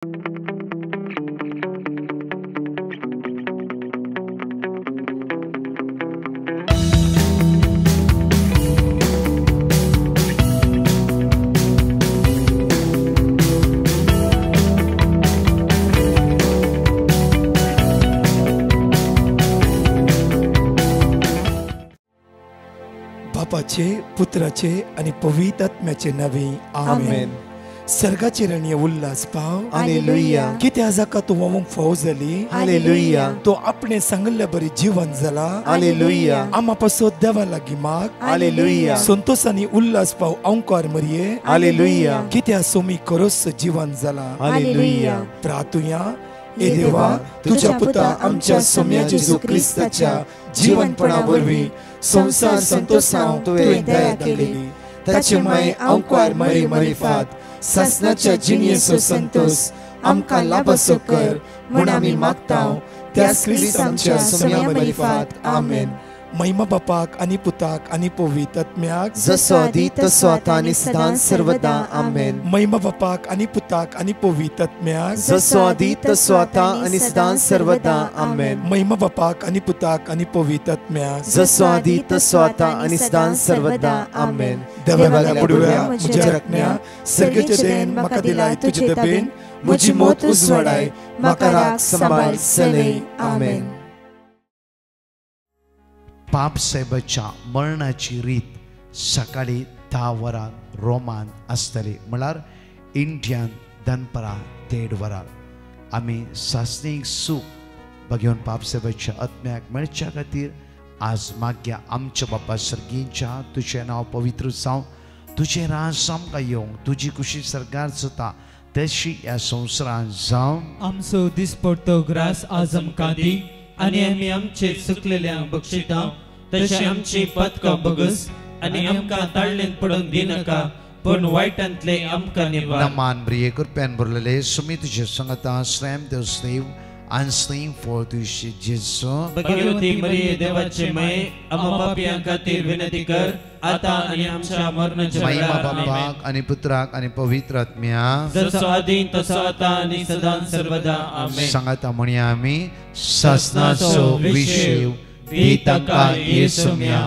बापाचे, पुत्राचे आणि पवित्र आत्म्याचे नावे आमेन. सर्गाचे रणीय उल्हास पाव. हालेलुया. किती आजाका तू मग फौज झाली. हालेलुया. तो आपणे सांगल्या बरी जीवन झाला. हालेलुया. आम्हापासून देवा लागी माग. हालेलुया. संतोष आणि उल्हास पाव अंकार मरिये. हालेलुया. किती सोमी करोस जीवन झाला. हालेलुया. प्रार्थुया ए देवा, तुझ्या पुता आमच्या सौम्या जेजू ख्रिस्ताच्या जीवनपणावरवी संसार संतोषाव तुवें दया केली. ताचे माय अंकार मरी मरिफात सासनाच्या जिनियेचो संतोष आमकां लाभसो कर म्हूण आमी मागताव त्या ख्रिस्त आमच्या सौम्या मरिफात. आमेन. महिमा बापाक आणि पुताक आणि पवित्र आत्म्याक जसो आदी तसो आता आनी सदां सर्वदा. आमेन. महिमा बापाक आणि पुताक आणि पवित्र आत्म्याक जसो आदी तसो आता आनी सदां सर्वदा. आमेन. महिमा बापाक आणि पुताक आणि पवित्र आत्म्याक जसो आदी तसो आता आनी सदां सर्वदा. आमेन. देवाला बुडव्या म्हज्या रत्न्या सर्गेचे देण म्हाका दिलाय तुजे दबेन म्हजी मोत उजवाडाय म्हाका राख सांबाळ सलय. आमेन. पाप साहेबाच्या मरणाची रीत सकाळी 10 वरां रोमान आसतली, म्हळ्यार इंडियान दनपरां 1:30 वरां. आमी सासणीक सूख बघेवन पाप साहेबाच्या आत्म्याक मेळच्या खातीर आज मागया आमच्या बापा सर्गीच्या तुझें नांव पवित्र जावं, तुझें राज आमकां येवंक, तुजी खुशी सरकार जाता तशी ह्या संवसारांत जावं. आमचो दिसपडटो ग्रास आज आमकां दी आनी आमी आमचे चुकलेल्यांक बक्षिता तशें आमची पदकां बगस आनी आमकां ताळ्ळेंत पडूंक दिनाका पण वायटांतले आमकां निवार. नमान ब्रिये कृपेन भरलेले सुमी तुझे संगता श्रेम देव स्नेव and sing for तुझे जेजू. भगवती मरिये देवाचे माये आम्हा पापियां खातीर विनंती कर आता आनी आमच्या मरणाच्या महिमा वेळार. बापाक आणि पुत्राक आणि पवित्र आत्म्याक जसो आदी तसो आता आनी सदां सर्वदा. आमेन. सांगता म्हणया आमी सासनाचो विशेव दी ताका येसुम्या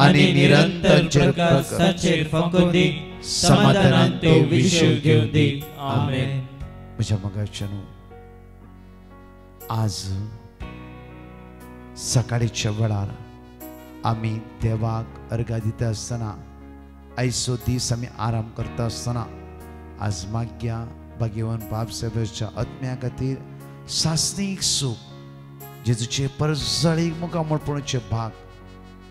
आणि निरंतर प्रकाशाचेर फकंदी समाधानान तो विशेव घेवन दी. आमेन. म्हज्या मगाच्यान आज सकाळीच्या वेळार आमी देवाक अर्घा दिता आसतना आयचो दीस आमी आराम करता आसतना आज मागया भगवान बाप साहेबाच्या आत्म्या खातीर सासणीक सूख जेजूचे परजळीक मुखामळपणाचे भाग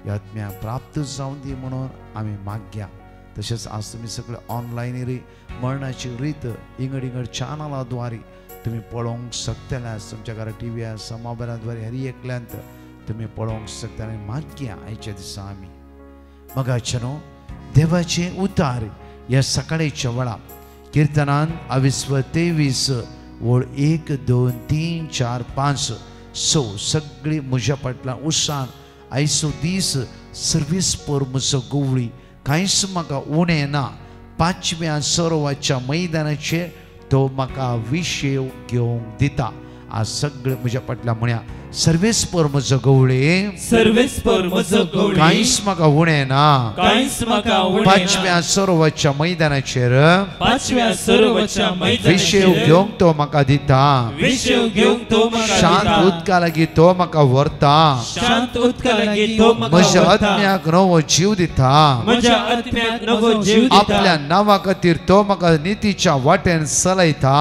ह्या आत्म्याक प्राप्त जावन दी म्हणून आमी मागया. तशेंच आज तुमी सगळे ऑनलायन मरणाची रीत इंगड इंगड चॅनलाद्वारे तुम्ही पळोवंक शकतले. तुमच्या घरा टीव्ही आसा, मोबायलाद्वारे हर एकल्यांत तुम्ही पळोवंक शकता. आनी मागया आयच्या दिसा आमी मगाच्यानो देवाचे उतार ह्या सकाळीच्या वेळा किर्तनान 22-23 वळ 1, 2, 3, 4, 5, 6 सगळी म्हज्या फाटल्यान उत्साहान आयचो दीस सर्वीस पर म्हजो गवळी कांयच म्हाका उणें ना. 5व्या सरोवाच्या मैदानाचेर तो म्हाका विशेव घेवंक दिता. आज सगळे म्हज्या फाटल्यान म्हण्या सर्वेस पर म्हजो गवळी सर्वेस पर म्हजो गवळी कांयच म्हाका उणें ना. कांयच म्हाका उणें ना. 5व्या सरोवाच्या मैदानाचेर 5व्या सरोवाच्या मैदानाचेर विशेव घेवंक तो म्हाका दिता. विशेव घेवंक तो म्हाका दिता. शांत उदका लागीं तो म्हाका व्हरता. शांत उदका लागीं तो म्हाका म्हज्या व्हरता. आत्म्याक नवो जीव दिता. म्हज्या आत्म्याक नवो जीव दिता. आपल्या नांवा खातीर तो म्हाका नितीच्या वाटेन चलयता.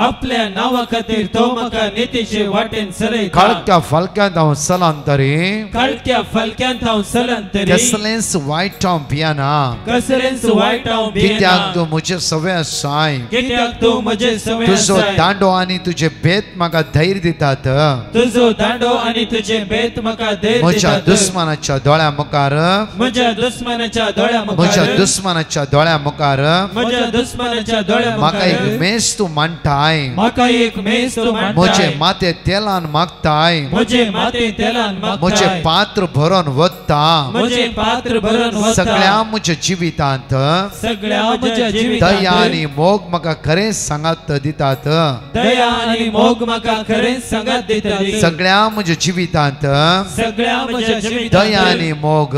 आपल्या नांवा खातीर तो म्हाका नितीचे वाटेन चलयता. काळक्या फलक्यांत हांव चलांतरी काळक्या फलक्यांत हांव चलांतरी कसलेंच वायट हांव भियेना. कसलेंच वायट हांव भियेना. कित्याक तूं म्हजे सवे आसाय. कित्याक तूं म्हजे सवे तुजो आसाय. दांडो आनी तुजे बेत म्हाका धैर्य दितात. तुजो दांडो आनी तुजे बेत म्हाका धैर्य म्हज्या दितात. दुस्मानाच्या दोळ्या मुखार म्हज्या दुस्मानाच्या दोळ्या मुखार म्हज्या दुस्मानाच्या दोळ्या मुखार म्हज्या दुस्मानाच्या दोळ्या म्हाका मुखार एक मेज तूं मांडटाय. म्हाका एक मेज तूं मांडटाय. म्हजे माथे तेलान मागताय. म्हजे माते तेलान म्हजे मागताय पात्र भरून वता म्हजे पात्र भरून वता सगळ्या म्हज्या जिवितांत सगळ्या म्हज्या दया जिवितांत आनी मोग म्हाका खरें सांगात दितात दया आनी मोग म्हाका खरें सांगात दितात सगळ्या म्हज्या जिवितांत सगळ्या म्हज्या जिवितांत दया आनी मोग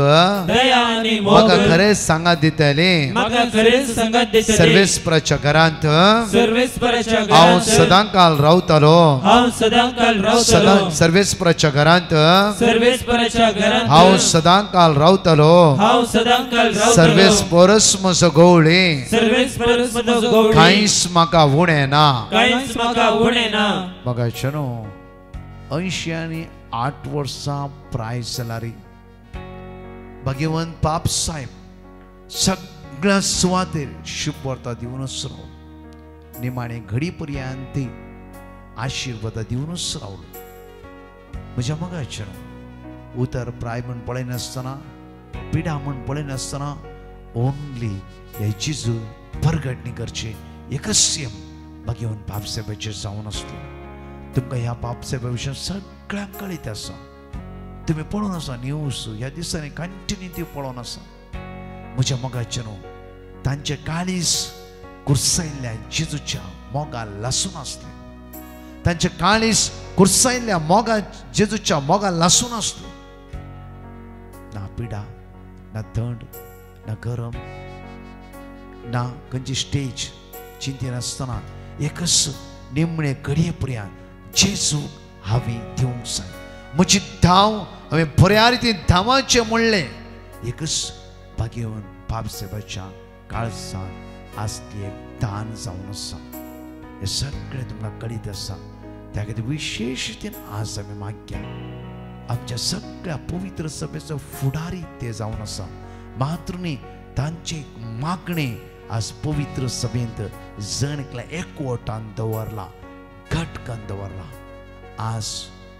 दया आनी म्हाका मोग खरें सांगात दितले म्हाका खरें सांगात दितले सर्वेस्पराच्या घरांत सर्वेस्पराच्या हांव घरांत सदांकाळ रावतलो हांव सदांकाळ रावतलो सर्वेस्पराच्या घरांत सर्वेस्पराच्या घरांत हांव सदांकाळ रावतलो हांव सदांकाळ रावतलो सर्वेस्परस म्हजो गवळी सर्वेस्परस म्हजो गवळी कांयच म्हाका उणें ना कांयच म्हाका उणें ना बघा चनो 88 वर्सां प्राय जाल्यारी भगवंत बाप साहेब सगळ्या सुवातेर शुभ वार्ता दिवनच रावलो निमाणे घडी पर्यंत आशीर्वाद दिवनच रावलो म्हज्या मगाचनो उतर प्राय म्हण पळयनासतना पिडा म्हण पळयनासतना ओन्ली हे जेजू परगटणी करचे एकस्यम भगवंत बाप साहेबाचेर जावन आसलो तुमकां ह्या बाप साहेबा विशीं सगळ्यांक कळीत आसा तुम्ही पळोवन आसा न्यूज ह्या दिसांनी कंटिन्यू ती पळोवन आसा म्हज्या मोगाचे न्हू तांचे काळीज कुर्सायल्ल्या जेजूच्या मोगा लासून आसले तांचे काळीज कुर्सायल्ल्या मोगा जेजूच्या मोगा लासून आसले ना पिडा ना थंड ना गरम ना खंयची स्टेज चिंते नासतना एकच निमणे घडये पर्यंत जेजू हांवें दिवंक जाय म्हजी धांव हांवें बऱ्या रितीन धांवाचें म्हणलें एकच भाग्यवान बाप साहेबाच्या काळजांत आसली एक दान जावन आसा हें सगळें तुमकां कळीत आसा त्या खातीर विशेश रितीन आज आमी मागया आमच्या सगळ्या पवित्र सभेचो फुडारी ते जावन आसा मात्र न्ही तांचे मागणें आज पवित्र सभेंत जण एकल्या एकवटान दवरला घटकान दवरला आज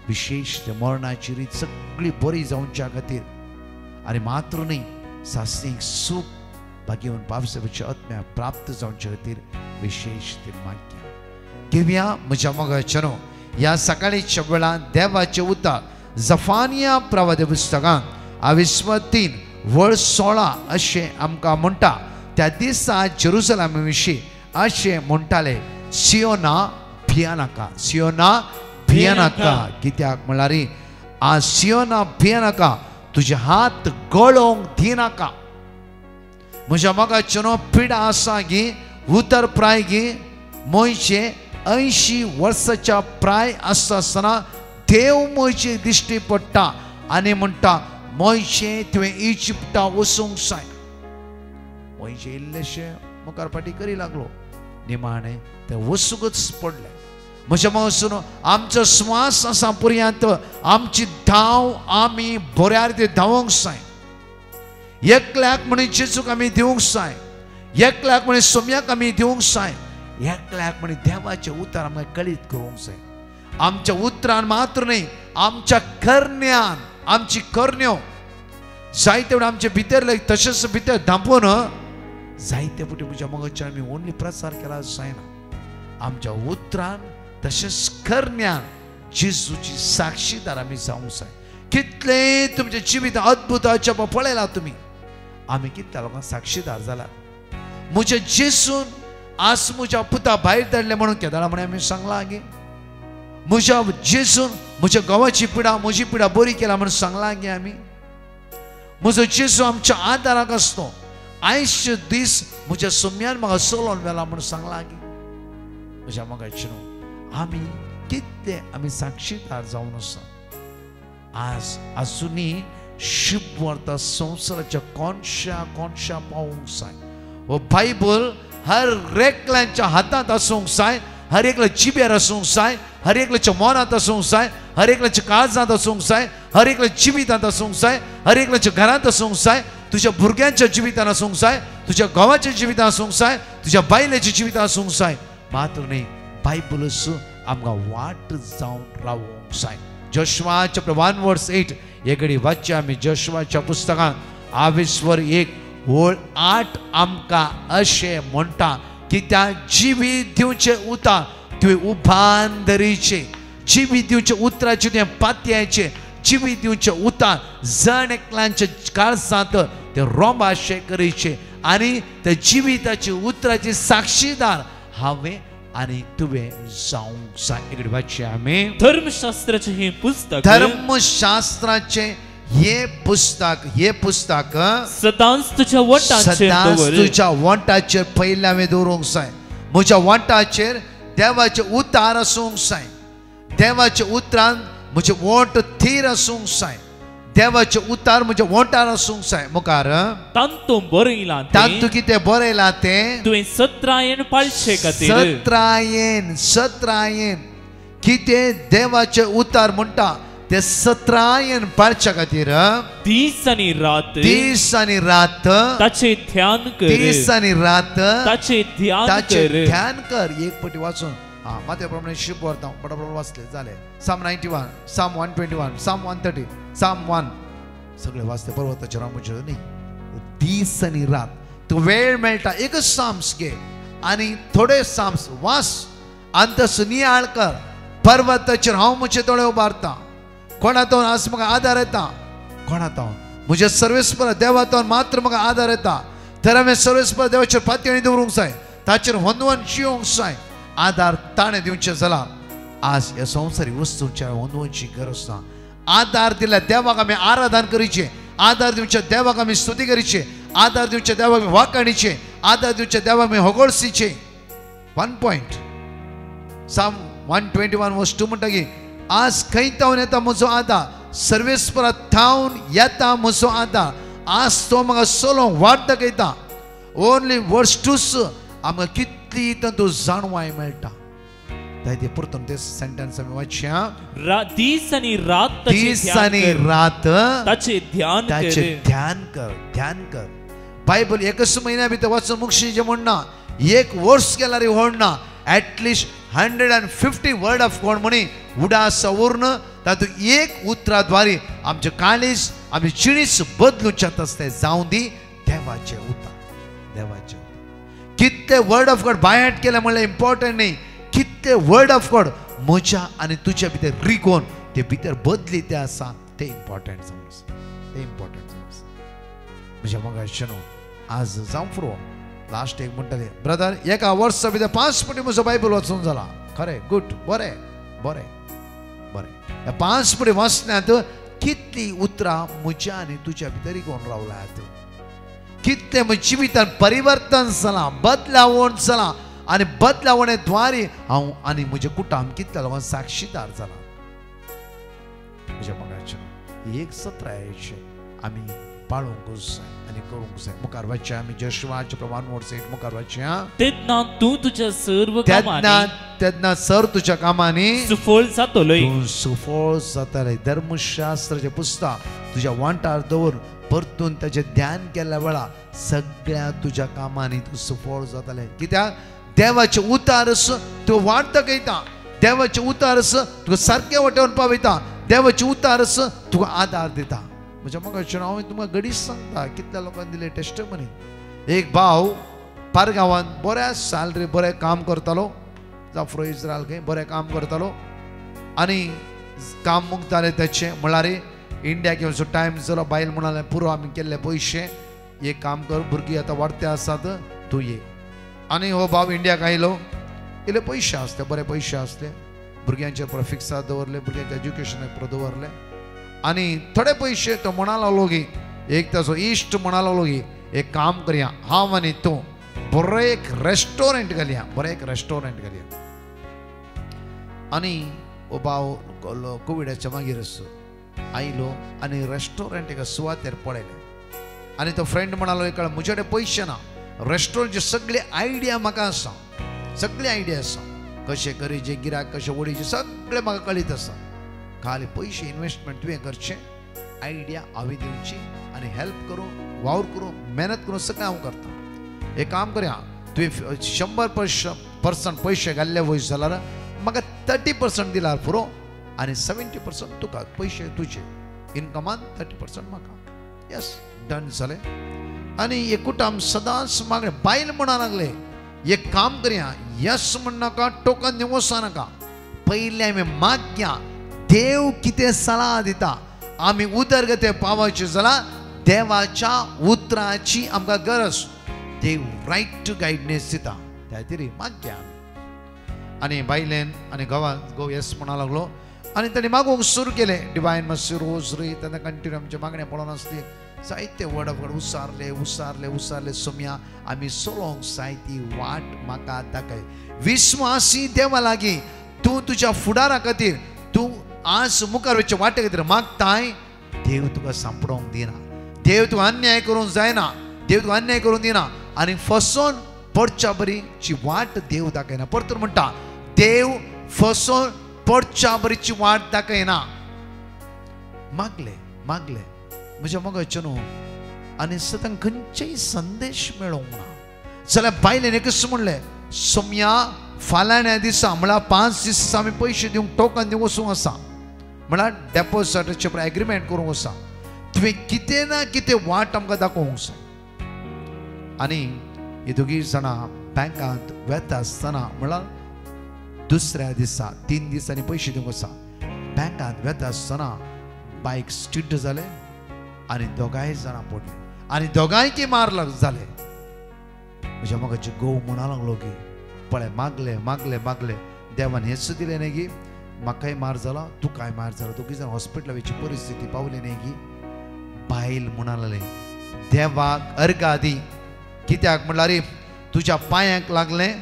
विशेष मरणाची रीत सगळी बरी जावच्या खातीर आनी मात्र न्ही सासरीक सूख भगवान बाप साहेबाच्या आत्म्या प्राप्त जावच्या खातीर विशेष ते मागया घेवया म्हज्या मोगाचनो ह्या सकाळीच्या वेळार देवाचे उतर जफानिया प्रवादी पुस्तकांत 23 वळ 16 अशें आमकां म्हणटा त्या दिसा जेरुसलेमा विशीं अशें म्हणटाले सियोना भियानाका सियोना भियानाका कित्याक म्हळ्यार आ सियोना भियानाका तुजे हात गळोवंक दिनाका म्हज्या मोगाचनो पिडा आसा गी उतर प्राय गी मोयचे 80 वर्साच्या प्राय आसतना देव मोयचे दिश्टी पडटा आनी म्हणटा मोयचे तुवें इजिप्टा वचूंक जाय मोयचे इल्लेशे मुखार फाटी करी लागलो निमाणे ते वचूंकच पडले म्हज्या मोगाचनो आमचो स्वास आसा पर्यंत आमची धांव आमी बऱ्या रितीन धांवूंक जाय एकल्याक म्हण जेजूक आमी दिवंक जाय एकल्याक म्हण सोम्याक आमी दिवंक जाय एकल्याक म्हण देवाचें उतर आमकां कळीत करूंक जाय आमच्या उतरान मात्र न्ही आमच्या करण्यान आमची करण्यो जायते वेळ आमचे भितर तशेंच भितर धांपून जायते फावटी म्हज्या मोगाचेर आमी ओन्ली प्रसार केला जायना आमच्या उतरान तशेंच करण्यान जेजूची साक्षीदार आमी जावंक जाय कितले तुमचे जिवीत अद्भुताचे पळयला तुमी आमी कितल्या लोकांक साक्षीदार जाला म्हज्या जेजून आज म्हज्या पुता भायर धाडले म्हणून केदारा म्हणे आमी सांगला गे म्हज्या जेजून म्हज्या गांवाची पिडा म्हजी पिडा बरी केला म्हणून सांगला गे आमी म्हजो जेजू आमच्या आदाराक आसतो आयचे दीस म्हज्या सोम्यान म्हाका चलोवन व्हेला म्हणून सांगला गे म्हज्या मोगाचेर आमी कितले आमी साक्षीदार जावन आसा आज आजुनी शुभ वार्ता संवसाराच्या कोणशा पावूंक जाय हो बायबल हर एकल्याच्या हातांत आसूंक जाय हर एकल्या जिब्यार आसूंक जाय हर एकल्याच्या मनांत आसूंक जाय हर एकल्याच्या काळजांत आसूंक जाय हर एकल्या जिवितांत आसूंक जाय हर एकल्याच्या घरांत आसूंक जाय तुज्या भुरग्यांच्या जिवितांत आसूंक जाय तुज्या गांवाच्या जिवितांत आसूंक जाय तुज्या बायलेच्या जिवितांत आसूंक जाय मात्र न्ही बायबलच आमकां वाट जावन रावूंक जाय जोशुआ चॅप्टर 1:8 हे घडी वाचया आमी जोशुआच्या पुस्तकांत 22:1-8 आमकां अशें म्हणटा की त्या जिवीत दिवचे उतार तुवें उभान धरीचे जिवी दिवचे उतराचे तुवें पातयाचे जिवी दिवचे उतार जण एकल्यांचे काळजांत ते रोंबाशे करीचे आनी त्या जिविताची उतराची साक्षीदार हांवें आनी तुवें जावंक जाय. इकडे वाचया आमी धर्मशास्त्राचे हे पुस्तक हे पुस्तक सदांच तुझ्या वंटाचेर पयले हांवें दवरूंक जाय. म्हज्या वंटाचेर देवाचे उतार आसूंक जाय. देवाचे उतरान म्हजे वोंट थीर आसूंक जाय. देवाचे उतार म्हजे वोंटार आसूंक जाय. मुखार तांतू बरयलां तांतू कितें बरयलां तें तुवें सत्रायन पाळचे खातीर सत्रायन कितें देवाचे उतार म्हणटा ते सत्रायन पाळच्या खातीर दीस आनी रात ताचे ध्यान कर. दीस आनी रात ताचे ध्यान कर. एक पटी वाचून माते प्रमाणे शिप वर्ता बरोबर वाचले जाले. साम 91, साम 121, साम 130, साम 1 सगळे वाचते पर्वताचेर रावचे न्ही. दीस आनी रात तू वेळ मेळटा एकच साम्स घे आनी थोडे साम्स वाच आनी तसो नियाळ कर. पर्वताचेर हांव म्हजे दोळे उबारता. कोणातून आज म्हाका आदार येता. कोणातून म्हज्या सर्वेस्पर देवातून मात्र म्हाका आदार येता. तर हांवें सर्वेस्पर देवाचेर पातयेणी दवरूंक जाय. ताचेर होंदवून जियोंक जाय. आदार ताणें दिवचें जाल्यार आज ह्या संवसारी वस्तूंच्या होंदवूची गरज ना. आदार दिल्या देवाक आमी आराधन करीचे. आदार दिवच्या देवाक आमी स्तुती करीचे. आदार दिवच्या देवाक आमी वाखाणीचे. आदार दिवच्या देवाक आमी होगोळसीचे. 1 पॉइंट साम 121 वर्स 2 म्हणटा की आज खंय तावन येता म्हजो आदार. सर्वेस्परांत थावन येता म्हजो आदार. आज तो म्हाका सोलोंक वाट दाखयता. ओन्ली वर्स 2 आमकां कितली तातूं जाणवाय मेळटा. ते परतून ते सेंटेन्स आमी वाचया. दीस आनी रात ताचे ध्यान कर. बायबल एकच म्हयन्या भितर वाचून मुक्षीचे म्हणना. एक वर्स केल्यार व्हडना. एटलिस्ट 150 वर्ड ऑफ गॉड म्हणी उडास उर्ण तातूंत एक उतराद्वारे आमचे काळीज आमी चिणीस बदलूच्यात आसते. जावं दी देवाचे उतार. देवाचे कितले वर्ड ऑफ गॉड बायहार्ट केले म्हणल्यार इम्पॉर्टंट न्ही. कितले वर्ड ऑफ गॉड म्हज्या आनी तुज्या भितर रिकोन ते भितर बदली ते आसा ते इम्पॉर्टंट समज. ते इम्पॉर्टंट समज. म्हज्या मगाच्यान आज जावं फुरो लास्ट एक म्हणटले ब्रदर एका वर्सा भितर 5 फावटी म्हजो बायबल वाचून जाला. खरें गुड बरें बरें बरें. ह्या 5 फावटी वाचण्यात कितली उतरां म्हज्या आनी तुज्या भितर रिकोन रावल्यात. कितले म्हज्या जिवितान परिवर्तन जालां. बदलावण जालां आनी बदलावणे द्वारे हांव आनी म्हजे कुटुंब कितल्या लोकांक साक्षीदार जाला. म्हज्या मगाच्यान एक सत्रायेचे आमी पाळूंक जाय आनी करूंक जाय. मुखार वाचया आमी जोशुआचे प्रमाण वर्स 8 मुखार वाचया. तेन्ना तूं तुज्या सर्व तेन्ना सर तुज्या कामांनी सुफळ जातलोय. तूं सुफळ जातलें. धर्मशास्त्राचें पुस्तक तुज्या वांटार दवर. परतून ताचें ध्यान केल्या वेळा सगळ्या तुज्या कामांनी तूं सुफळ जातलें. कित्याक देवाचे उतार तूं वाट दाखयता. देवाचे उतार तुका सारके वाटेवरून पावयता. देवाचे उतार तुका आदार दिता. म्हज्या मगाच्यान हांव तुमकां घडीच सांगता कितल्या लोकांनी दिले टेस्टमनी. एक भाव पारगांवांत बऱ्या सॅलरी बरें काम करतालो. जाफरो इस्रायल खंय बरें काम करतालो आनी काम मुक्तालें तेचें म्हळ्यार इंडिया घेवचो टायम जालो. बायल म्हणालें पुरो आमी केल्ले पयशे एक काम कर भुरगीं आतां वाडते आसात तूं ये. आनी हो भाव इंडियाक आयलो. इल्ले पयशे आसले बरे पयशे आसले. भुरग्यांचेर पुरो फिक्साद दवरले. भुरग्यांच्या एज्युकेशनाक पुरो दवरले आनी थोडे पयशे तो म्हणा लागलो की एक ताचो इश्ट म्हणा लागलो की एक काम करया हांव आनी तूं बरो एक रेस्टॉरंट घालया. बरें एक रेस्टॉरंट घालया. आनी हो भाव कोविडाच्या मागीर आयलो आनी रेस्टॉरंट एका सुवातेर पळयलें. आनी तो फ्रेंड म्हणालो एक म्हजे कडेन पयशे ना. रेस्टॉरंटची सगळी आयडिया म्हाका आसा. सगळी आयडिया आसा. कशें करीचे गिराक कशें वडीचे सगळें म्हाका कळीत आसा. खाली पयशे इन्वेस्टमेंट तुवें करचें. आयडिया हांवें दिवची आनी हेल्प करूं वावर करूं मेहनत करूं सगळें हांव करता. एक काम करया तुवें 100% पयशे घाल्ले वयस जाल्यार म्हाका 30% दिल्यार पुरो आनी 70% तुका. पयशे तुजे इनकमान 30% म्हाका. यस डन जालें. आनी एक कुटुंब सदांच मागणें बायल म्हणा लागले एक काम करया यस म्हण नाका टोकन दिवं वचनाका. पहिले आम्ही मागया देव कितें सलाह दिता आम्ही उदरगते पावचे जाल्यार देवाच्या उतराची आमकां गरज देव रायट टू गायडनेस दिता त्या खातीर मागया आनी बायलेन आनी घोव येस म्हणा लागलो आनी ताणें मागूंक सुरू केलें डिवायन मातशी रोज रे तेन्ना कंटिन्यू आमचे मागणे पळोवन आसली जायते वर्ड ऑफ गॉड उसारले सोम्या आमी चलोंक जाय ती वाट म्हाका दाखय विस्वासी देवा लागीं तूं तुज्या फुडारा खातीर तूं आज मुखार वचचे वाटे खातीर मागताय देव तुका सांपडोंक दिना देव तुका अन्याय करूंक जायना देव तुका अन्याय करूंक दिना आनी फसोन पडच्या बरीची वाट देव दाखयना परतून म्हणटा देव फसोन पडच्या बरीची वाट दाखयना मागले म्हज्या मोगाचे न्हू आनी सदां खंयचेय संदेश मेळोंक ना जाल्यार बायलेन एकच म्हणलें सोम्या फाल्यां दिसा म्हळ्यार 5 दीस आमी पयशे दिवंक टोकन दिवंक वचूंक आसा म्हळ्यार डेपोजिटाचे एग्रीमेंट करूंक आसा तुवें कितें ना कितें वाट आमकां दाखोवंक जाय आनी ही दोगी जाणां बँकांत वेता आसतना म्हळ्यार दुसऱ्या दिसा 3 दिसांनी पयशे दिवंक आसा बँकांत वेता आसतना बायक स्टिट जालें आनी दोगांय जाणां पडले आनी दोगांयकी मार जाले म्हज्या मोगाचे घोव म्हणा लागलो की पळय मागले देवान हेच दिलें न्ही गी म्हाकाय मार जाला तुकाय मार जाला दोगी जाण हॉस्पिटला वयची परिस्थिती पावली न्ही गी बायल म्हणा लागलें देवाक अर्घा दी कित्याक म्हणल्यार तुज्या पांयांक लागलें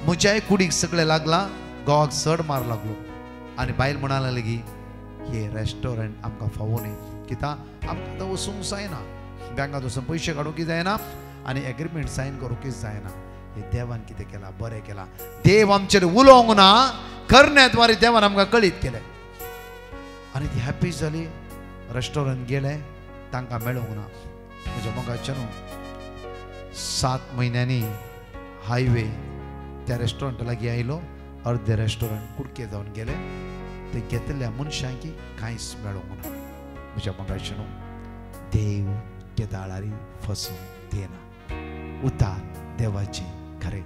म्हज्याय कुडीक सगळें लागलां घोवाक चड मार लागलो आनी बायल म्हणा लागली की हे रेस्टॉरंट आमकां फावो न्ही कित्याक आमकां आतां वचूंक जायना बँकांत वचून पयशे काडूंक जायना आनी एग्रीमेंट सायन करूंक जायना हे देवान कितें केलां बरें केलां देव आमचेर उलोवंक ना करण्याद्वारे देवान आमकां कळीत केलें आनी ती हॅप्पी जाली रेस्टॉरंट गेले तांकां मेळोंक ना म्हज्या मोगाचे न्हू 7 म्हयन्यांनी हायवे त्या रेस्टॉरंटा लागीं आयलो अर्दे रेस्टॉरंट कुडके जावन गेले ते घेतल्या मनशांकी कांयच मेळोंक ना म्हज्या मोगाचे न्हू देव केदाळारी फसूंक दिना उतार देवाचे खरें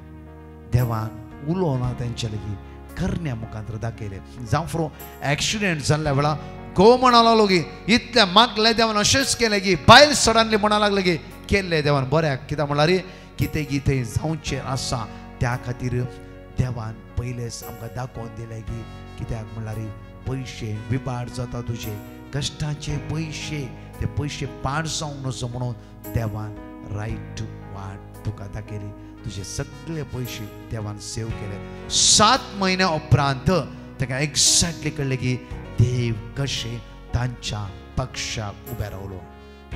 देवान उलोवना तेंचे लागीं करण्या मुखांतर दाखयले जावं फुरो एक्सिडेंट जाल्ल्या वेळार घोव म्हणा लागलो की इतले मागले देवान अशेंच केलें की बायल सडनली म्हणा लागले की केल्ले देवान बऱ्याक कित्याक म्हळ्यार कितें कितें जावचें आसा त्या खातीर देवान पयलेच आमकां दाखोवन दिलें की कित्याक म्हळ्यार पयशे विबाड जाता तुजे कश्टाचे पयशे ते पयशे पाड जावंक नजो म्हणून देवान रायट वाट तुका दाखयली तुजे सगळे पयशे देवान सेव केले 7 म्हयन्या उपरांत ताका एक्झॅक्टली कळ्ळें की देव कशें तांच्या पक्षाक उबे रावलो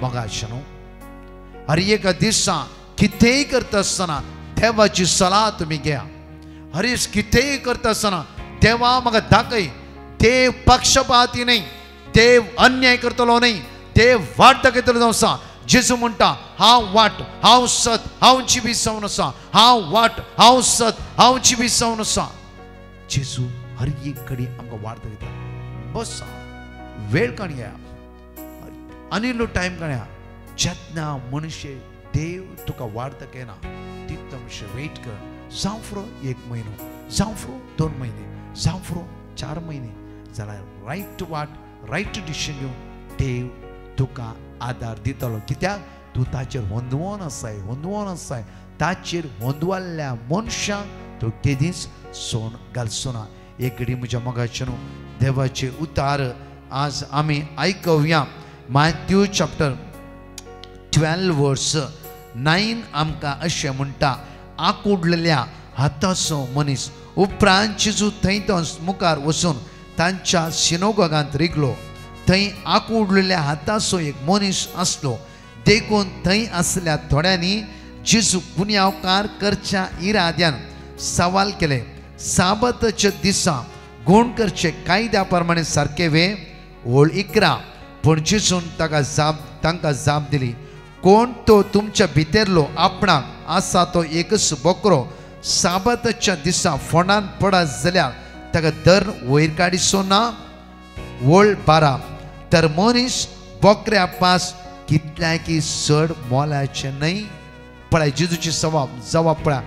मोगाचे न्हू हर एक दिसा कितेंय करता आसतना देवाची सलाह तुमी घेया हर एक कितेंय करता आसतना देवा म्हाका दाखय देव पक्षपाती न्ही देव अन्याय करतलो न्ही देव वाट दाखयतलो जावं आसा जेजू म्हणटा हांव वाट हांव सत हांव जिवी जावन आसा हांव वाट हांव सत हांव जिवी जावन आसा जेजू हर एक घडी आमकां वाट दाखयता बसा वेळ काडया अनिल्लो टायम काडया जेन्ना मनशे देव तुका वाट दाखयना तितले वेट कर जावं फुरो 1 म्हयनो जावं फुरो 2 म्हयने जावं फुरो 4 म्हयने जाल्यार रायट वाट रायट डिसिजन घेवन देव तुका आदार दितलो कित्याक तूं ताचेर होंदवोन आसाय ताचेर होंदवाल्ल्या मनशाक तूं केदींच सोन घालचो ना एक घडी म्हज्या मोगाचे न्हू देवाचे उतार आज आमी आयकवया मॅथ्यू चॅप्टर 12 वर्स 9 आमकां अशें म्हणटा आकुडलेल्या हाताचो मनीस उपरांत जेजू थंय तो मुखार वचून तांच्या सिनोगोगांत रिगलो थंय आकुडलेल्या हाताचो एक मनीस आसलो देखून थंय आसल्या थोड्यांनी जेजू गुन्यांवकार करच्या इराद्यान सवाल केले साबताच्या दिसा गुण करचे कायद्या प्रमाणे सारके वे वळ इकरा पण जेजून तांकां जाप दिली कोण तो तुमच्या भितरलो आपणाक आसा तो एकच बोकरो साबताच्या दिसा फोंडान पडत जाल्यार ताका दर वयर काडिचो ना वळ बारा तर मनीस बोकऱ्या पास कितल्याकी चड मोलाचे न्हय पळय जेजूची जवाब पळय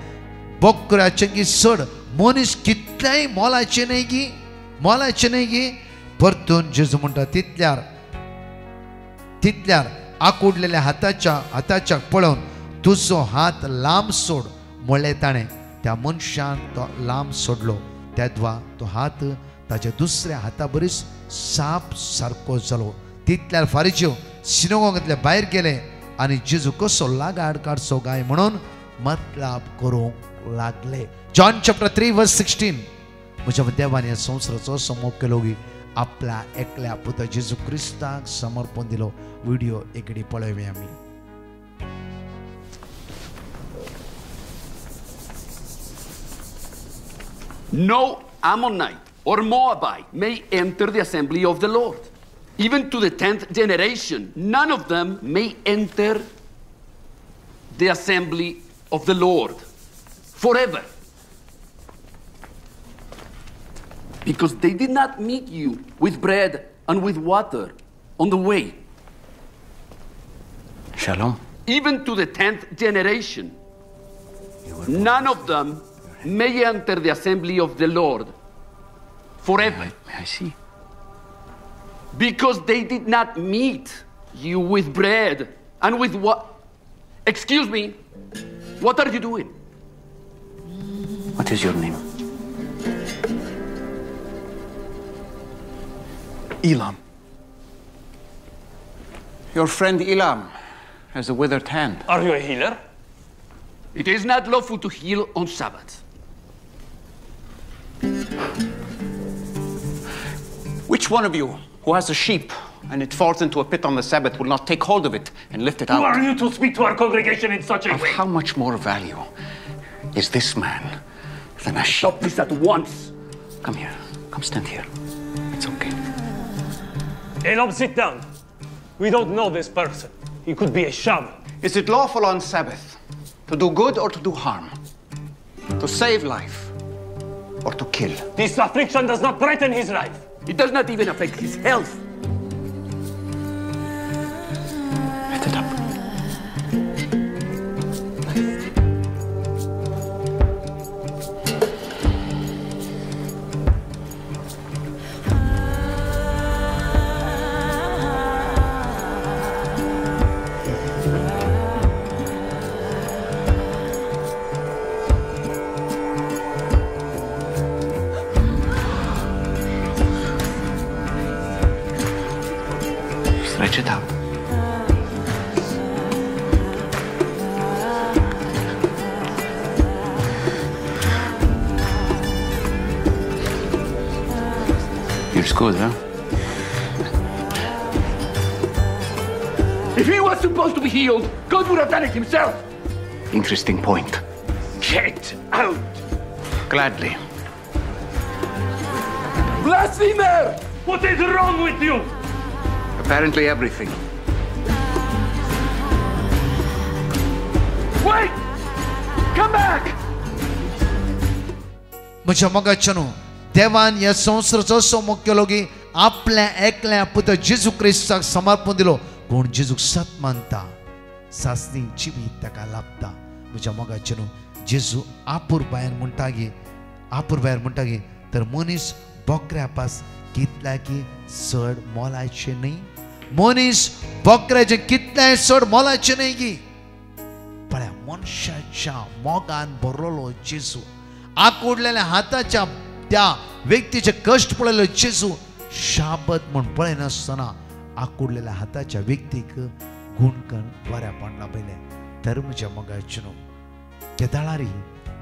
बोकऱ्याचे की चड मनीस कितल्याय मोलाचे न्हय की मोलाचें न्ही गी. परतून जेजू म्हणटा तितल्यार आकुडलेल्या हाताच्या पळोवन तुजो हात लांब सोड म्हणलें ताणें. त्या मनशान तो लांब सोडलो. तेदवा तो हात ताच्या दुसऱ्या हाता बरीच साप सारको जालो. तितल्यार फारिजीव सिनोगोगांतल्या भायर गेले आनी जेजू कसो लागाड काडचो काय म्हणून मतलाब करूंक लागले. जॉन चॅप्टर 3 वर्स 16. म्हज्या देवान ह्या संवसाराचो समोग केलो की आपल्या एकल्या पुता जेजू क्रिस्ताक समर्पण दिलो. व्हिडिओ एकडे पळोवया आमी. No Ammonite or Moabite may enter the assembly of the Lord. Even to the 10th generation, none of them may enter the assembly of the Lord forever. Because they did not meet you with bread and with water on the way. Shalom. Even to the 10th generation, none of them may enter the assembly of the Lord forever. May I see? Because they did not meet you with bread and with what? Excuse me, what are you doing? What is your name? Elam. Your friend Elam has a withered hand. Are you a healer? It is not lawful to heal on Sabbath. Which one of you who has a sheep and it falls into a pit on the Sabbath will not take hold of it and lift it Who out? are you to speak to our congregation in such a Of way? how much more value is this man than a sheep? Stop this at once. Come here. Come stand here. It's okay. Elam, sit down. We don't know this person. He could be a shaman. Is it lawful on Sabbath to do good or to do harm? To save life or to kill? This affliction does not threaten his life. It does not even affect his health. Lift it up. Stretch it out. Feels good, huh? If he was supposed to be healed, God would have done it himself. Interesting point. Get out! Gladly. Blasphemer! What is wrong with you? Apparently everything. Wait! Come back! म्हज्या मोगाचें देवान ह्या संवसाराचो समोग केलो की आपल्या एकल्या पुत्र जेजू क्रिस्ताक समर्पण दिलो. कोण जेजूक सत मानता सासणी जिवीत ताका लाभता. म्हज्या मोगाचें जेजू आपूर भायर म्हणटा गे तर मनीस बोकऱ्या पास कितल्या की चड मोलाचें न्ही. मनीस बोकऱ्याचें कितल्याय चड मोलाचें न्ही गी. पळया मनशाच्या मोगान भरलेलो जेजू, आकुडलेल्या हाताच्या त्या व्यक्तीचे कश्ट पळयलो जेजू शाबत म्हण पळयनासतना आकुडलेल्या हाताच्या व्यक्तीक गुणकण बऱ्यापण लाभयले. तर म्हज्या मोगाचें केदाळारी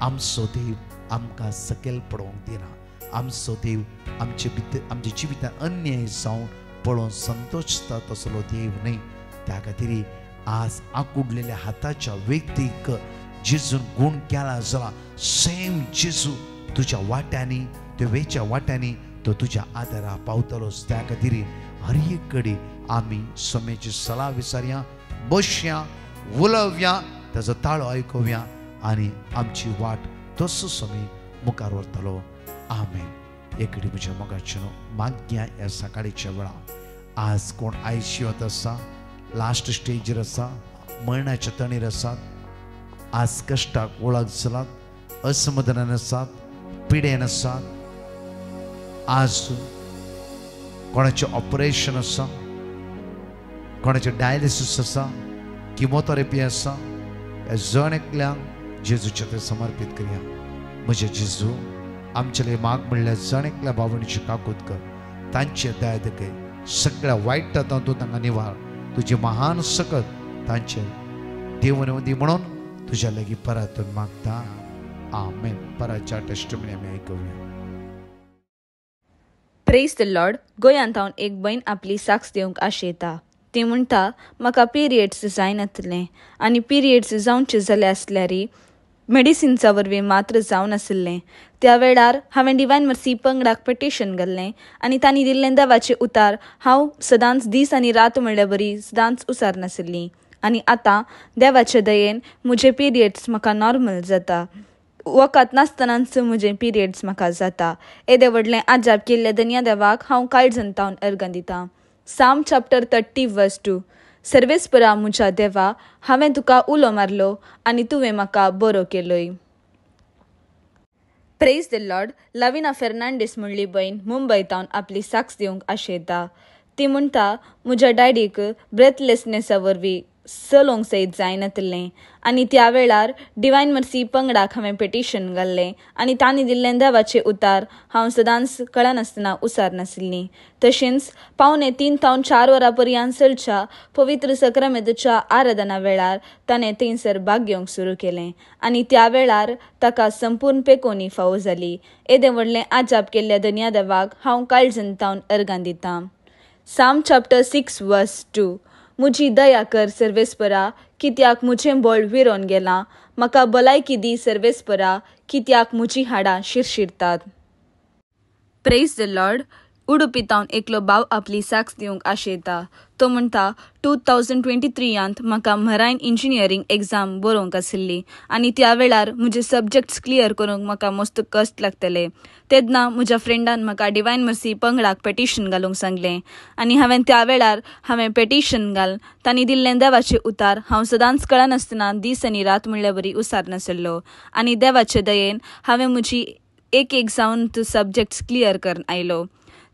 आमचो देव आमकां सकयल पडोवंक दिना. आमचो देव आमच्या जिवितांत अन्याय जावन पळोवन संतोषता तसलो देव न्ही. त्या खातीर आज आकुडलेल्या हाताच्या व्यक्तीक जेजून गुण केला जाल्यार सेम जेजू तुज्या वाट्यांनी त्यो वेच्या वाट्यांनी तो तुज्या आदारा पावतलोच. त्या खातीर हर एक कडेन आमी सोम्याची सलाह विचारया, बसया, उलोवया, ताजो ताळो आयकुया आनी आमची वाट तसो सोमी मुखार व्हरतलो. आमेन. एकडे म्हज्या मोगाचें मागया ह्या सकाळीच्या वेळा. आज कोण आयसीयूत आसा, लास्ट स्टेजीर आसा, मरणाच्या तणीर आसात, आज कश्टाक वळख जालात, असमाधानान आसात, पिडेन आसात, आज कोणाचें ऑपरेशन आसा, कोणाचें डायलिसीस आसा, किमोथेरपी आसा, ह्या जण एकल्यांक जेजूचे ते समर्पित करया. म्हजे जेजू, आमचे माग म्हणल्यार जण एकल्या भावणीची काकूत कर. तांचे दया दखय, सगळ्या वायट तातूंत तांकां निवार. तुजी महान सकत तांचे देवनवंदी म्हणून तुझ्या लागीं परतून मागता. आमेन. परतच्या टेस्टिमनी आमी आयकुया. Praise the Lord. गोंयांत हांव एक बहीण आपली साक्ष दिवंक आशेता. ती म्हणटा, म्हाका पिरियड्स जायनासलें आनी पिरियड्स जावचे जाले आसल्यार मेडिसिन्सा वरवीं मात्र जावन आशिल्लें. त्या वेळार हांवें डिवायन मर्सी पंगडाक पेटिशन घाल्लें आनी तांणी दिल्लें देवाचें उतार हांव सदांच दीस आनी रात म्हणल्यार बरी सदांच उसार नाशिल्लीं. आनी आतां देवाचे दयेन म्हजे पिरियड्स म्हाका नॉर्मल जाता. वखद नासतनाच म्हजे पिरियड्स म्हाका जाता. येदे व्हडलें आजाप केल्ल्या धन्या देवाक हांव काळजान तावन अर्गां दितां. साम चॅप्टर 30 वर्स 2. सर्वेस्परा म्हज्या देवा, हांवें तुका उलो मारलो आनी तुवें म्हाका बरो केलोय. Praise the Lord. Lavina Fernandes म्हणली बहीण मुंबयतावन आपली साक्ष दिवंक आशेता. ती म्हणटा, म्हज्या डॅडीक ब्रेथलेसनेसा वरवीं चलोवंक सयत जायनासलें आनी त्या वेळार डिवायन मर्सी पंगडाक हांवें पेटिशन घाल्लें आनी तांणी दिल्लें देवाचें उतार हांव सदांच कळनासतना उसार नाशिल्लीं. तशेंच 3 ते 4 वरां पर्यंत चलच्या पवित्र सक्रामेंताच्या आराधना वेळार ताणें थंयसर भाग घेवंक सुरू केलें आनी त्या वेळार ताका संपूर्ण पेकोनी फावो जाली. येदें व्हडलें आजाप केल्ल्या धन्या देवाक हांव काळजान तावन अर्गां दितां. साम चॅप्टर 6 वर्स 2. म्हजी दया कर सर्वेस्परा, कित्याक म्हजें बळ विरोन गेलां. म्हाका भलायकी दी सर्वेस्परा, कित्याक म्हजीं हाडां शिरशिरतात. Praise the Lord. उडुपीतावन एकलो भाव आपली साक्ष दिवंक आशेता. तो म्हणटा, 2023 म्हाका मरायन इंजिनियरींग एग्जाम बरोवंक आशिल्ली आनी त्या वेळार म्हजे सब्जेक्ट्स क्लियर करूंक म्हाका मस्त कश्ट लागतले. तेन्ना म्हज्या फ्रेंडान म्हाका डिवायन मर्सी पंगडाक पेटिशन घालूंक सांगलें आनी त्या वेळार हांवें पेटिशन घाल. तांणी दिल्लें देवाचें उतार हांव सदांच कळनासतना दीस आनी रात म्हणल्यार बरी उसार नाशिल्लो आनी देवाचे दयेन हांवें म्हजी एक जावन सब्जेक्ट्स क्लियर करून आयलो.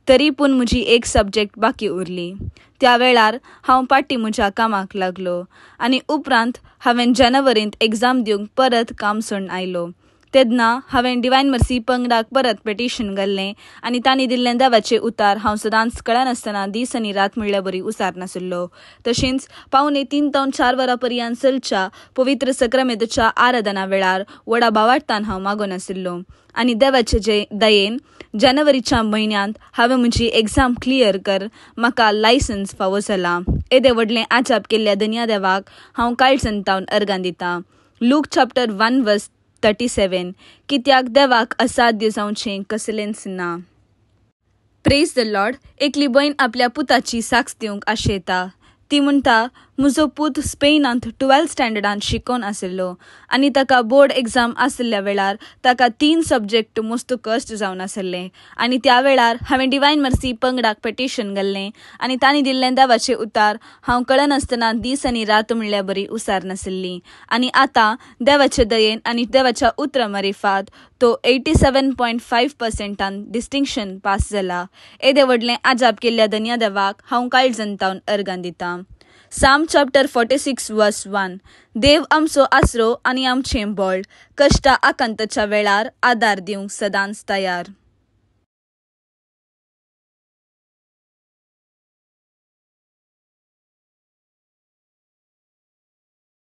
तरी पूण म्हजी एक सब्जेक्ट बाकी उरली. त्या वेळार हांव पाटी म्हज्या कामाक लागलो आनी उपरांत हांवें जानेवारींत एग्जाम दिवंक परत काम सोडून आयलो. तेन्ना हांवें डिवायन मर्सी पंगडाक परत पेटिशन घाल्लें आनी तांणी दिल्लें देवाचें उतार हांव सदांच कळनासतना दीस आनी रात म्हणल्यार बरी उसार नाशिल्लो. तशेंच 3 ते 4 वरां पर्यंत चलच्या पवित्र सक्रामेंताच्या आराधना वेळार व्हडा भावार्थान हांव मागोन आशिल्लो आनी देवाचे दयेन जानेवारीच्या म्हयन्यांत हांवें म्हजी एग्जाम क्लियर कर म्हाका लायसन्स फावो जाला. येदें व्हडलें आजाप केल्ल्या धन्या देवाक हांव काळजान तावन अर्गां दितां. लूक चॅप्टर 1 वर्स 37. कित्याक देवाक असाध्य जावचें कसलेंच ना. Praise the Lord. एकली बहीण आपल्या पुताची साक्ष दिवंक आशेता. ती म्हणटा, म्हजो पूत स्पेनांत 12th स्टँडर्डांत शिकोवन आशिल्लो आनी ताका बोर्ड एग्जाम आशिल्ल्या वेळार ताका 3 सब्जेक्ट मस्त कश्ट जावन आशिल्ले आनी त्या वेळार हांवें डिवायन मर्सी पंगडाक पेटिशन घाल्लें आनी तांणी दिल्लें देवाचें उतार हांव कळनासतना दीस आनी रात म्हणल्यार बरी उसार नाशिल्ली आनी आतां देवाचे दयेन आनी देवाच्या उतरा मारिफात तो 87.5% डिस्टिंक्शन पास जाला. येदें व्हडलें आजाप केल्ल्या धन्या देवाक हांव काळजान तावन अर्गां दितां. साम चॅप्टर 46 वर्स 1. देव आमचो आसरो आनी आमचें बळ, कश्टा आकांताच्या वेळार आदार दिवंक सदांच तयार.